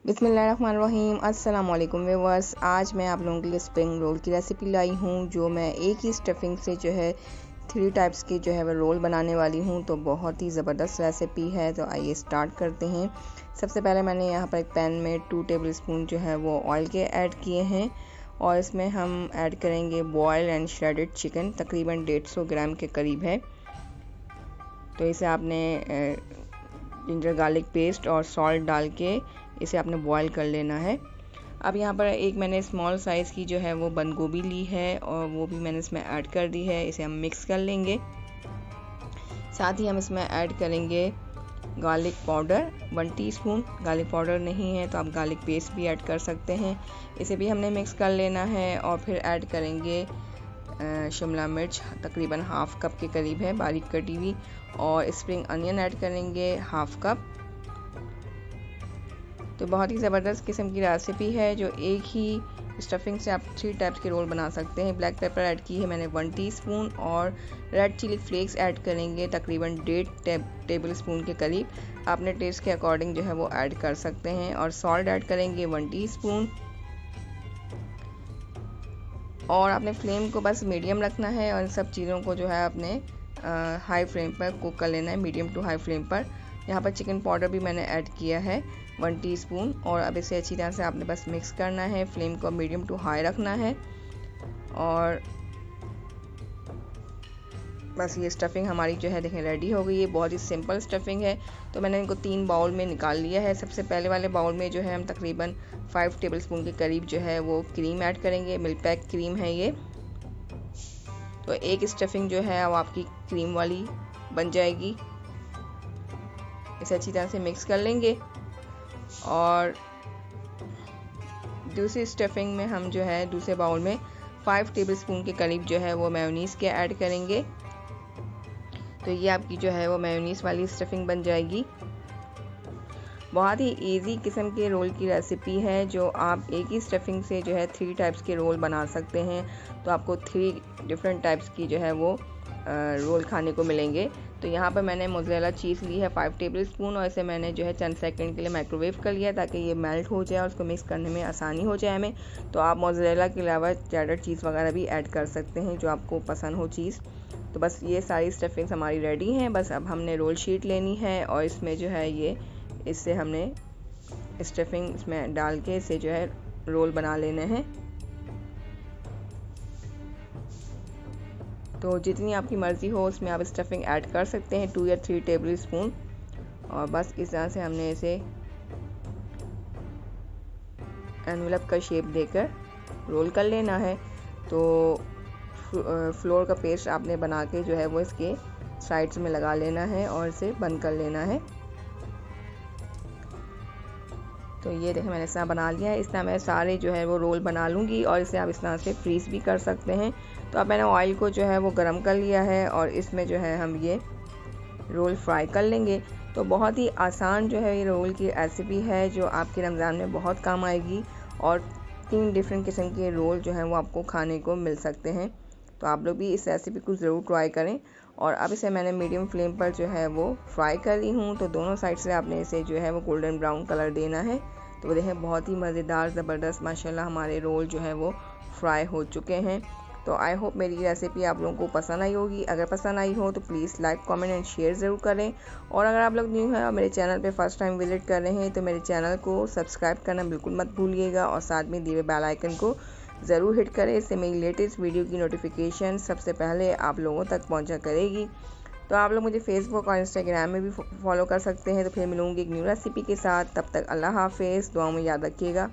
बिस्मिल्लाहिर्रहमानिर्रहीम। अस्सलाम वालेकुम व्यूअर्स। आज मैं आप लोगों के लिए स्प्रिंग रोल की रेसिपी लाई हूँ, जो मैं एक ही स्टफिंग से जो है 3 टाइप्स की जो है वो रोल बनाने वाली हूँ। तो बहुत ही ज़बरदस्त रेसिपी है। तो आइए स्टार्ट करते हैं। सबसे पहले मैंने यहाँ पर एक पैन में 2 टेबल स्पून जो है वो ऑयल के ऐड किए हैं और इसमें हम ऐड करेंगे बॉयल एंड श्रेडेड चिकन, तकरीबन 150 ग्राम के करीब है। तो इसे आपने जिंजर गार्लिक पेस्ट और सॉल्ट डाल के इसे आपने बॉईल कर लेना है। अब यहाँ पर एक मैंने स्मॉल साइज़ की जो है वो बंद गोभी ली है और वो भी मैंने इसमें ऐड कर दी है। इसे हम मिक्स कर लेंगे। साथ ही हम इसमें ऐड करेंगे garlic powder 1 teaspoon. Garlic powder नहीं है तो आप गार्लिक पेस्ट भी ऐड कर सकते हैं। इसे भी हमने मिक्स कर लेना है और फिर ऐड करेंगे शिमला मिर्च, तकरीबन हाफ़ कप के करीब है बारीक कटी हुई, और स्प्रिंग अनियन ऐड करेंगे हाफ़ कप। तो बहुत ही ज़बरदस्त किस्म की रेसिपी है, जो एक ही स्टफिंग से आप 3 टाइप्स के रोल बना सकते हैं। ब्लैक पेपर ऐड की है मैंने 1 टीस्पून और रेड चिली फ्लेक्स ऐड करेंगे तकरीबन 1.5 टेबल स्पून के करीब। अपने टेस्ट के अकॉर्डिंग जो है वो ऐड कर सकते हैं। और सॉल्ट ऐड करेंगे 1 टीस्पून। और आपने फ्लेम को बस मीडियम रखना है और इन सब चीज़ों को जो है आपने हाई फ्लेम पर कुक कर लेना है, मीडियम टू हाई फ्लेम पर। यहाँ पर चिकन पाउडर भी मैंने ऐड किया है 1 टीस्पून और अब इसे अच्छी तरह से आपने बस मिक्स करना है। फ्लेम को मीडियम टू हाई रखना है और बस ये स्टफिंग हमारी जो है देखें रेडी हो गई है। बहुत ही सिंपल स्टफिंग है। तो मैंने इनको 3 बाउल में निकाल लिया है। सबसे पहले वाले बाउल में जो है हम तकरीबन 5 टेबल स्पून के करीब जो है वो क्रीम ऐड करेंगे। मिल्क पैक क्रीम है ये। तो एक स्टफिंग जो है वो आपकी क्रीम वाली बन जाएगी। इसे अच्छी तरह से मिक्स कर लेंगे और दूसरी स्टफिंग में हम जो है दूसरे बाउल में 5 टेबल स्पून के करीब जो है वो मेयोनीज़ के ऐड करेंगे। तो ये आपकी जो है वो मेयोनीज़ वाली स्टफिंग बन जाएगी। बहुत ही इजी किस्म के रोल की रेसिपी है, जो आप एक ही स्टफिंग से जो है 3 टाइप्स के रोल बना सकते हैं। तो आपको 3 डिफरेंट टाइप्स की जो है वो रोल खाने को मिलेंगे। तो यहाँ पर मैंने मोज़रेला चीज़ ली है 5 टेबल स्पून और इसे मैंने जो है चंद सेकंड के लिए माइक्रोवेव कर लिया ताकि ये मेल्ट हो जाए और उसको मिक्स करने में आसानी हो जाए हमें। तो आप मोज़रेला के अलावा चेडर चीज़ वगैरह भी ऐड कर सकते हैं, जो आपको पसंद हो चीज़। तो बस ये सारी स्टफिंग्स हमारी रेडी हैं। बस अब हमने रोल शीट लेनी है और इसमें जो है ये इससे हमने स्टफिंग इसमें डाल के इसे जो है रोल बना लेने हैं। तो जितनी आपकी मर्ज़ी हो उसमें आप स्टफिंग ऐड कर सकते हैं, 2 या 3 टेबल स्पून। और बस इस तरह से हमने इसे एनवेलप का शेप देकर रोल कर लेना है। तो फ्लोर का पेस्ट आपने बना के जो है वो इसके साइड्स में लगा लेना है और इसे बंद कर लेना है। तो ये देखें मैंने इस तरह बना लिया है। इस तरह मैं सारे जो है वो रोल बना लूँगी और इसे आप इस तरह से फ्रीज़ भी कर सकते हैं। तो अब मैंने ऑयल को जो है वो गर्म कर लिया है और इसमें जो है हम ये रोल फ्राई कर लेंगे। तो बहुत ही आसान जो है ये रोल की रेसिपी है, जो आपके रमज़ान में बहुत काम आएगी और 3 डिफरेंट किस्म के रोल जो हैं वो आपको खाने को मिल सकते हैं। तो आप लोग भी इस रेसिपी को ज़रूर ट्राई करें। और अब इसे मैंने मीडियम फ्लेम पर जो है वो फ्राई कर ली हूँ। तो दोनों साइड से आपने इसे जो है वो गोल्डन ब्राउन कलर देना है। तो देखें बहुत ही मज़ेदार ज़बरदस्त माशाल्लाह हमारे रोल जो है वो फ्राई हो चुके हैं। तो आई होप मेरी रेसिपी आप लोगों को पसंद आई होगी। अगर पसंद आई हो तो please like, comment and share ज़रूर करें। और अगर आप लोग न्यू हैं और मेरे चैनल पे फर्स्ट टाइम विज़िट कर रहे हैं तो मेरे चैनल को सब्सक्राइब करना बिल्कुल मत भूलिएगा और साथ में दिए हुए बेल आइकन को ज़रूर हिट करें। इससे मेरी लेटेस्ट वीडियो की नोटिफिकेशन सबसे पहले आप लोगों तक पहुँचा करेगी। तो आप लोग मुझे फेसबुक और इंस्टाग्राम में भी फॉलो कर सकते हैं। तो फिर मिलूँगी एक न्यू रेसिपी के साथ। तब तक अल्लाह हाफ़िज़। दुआ में याद रखिएगा।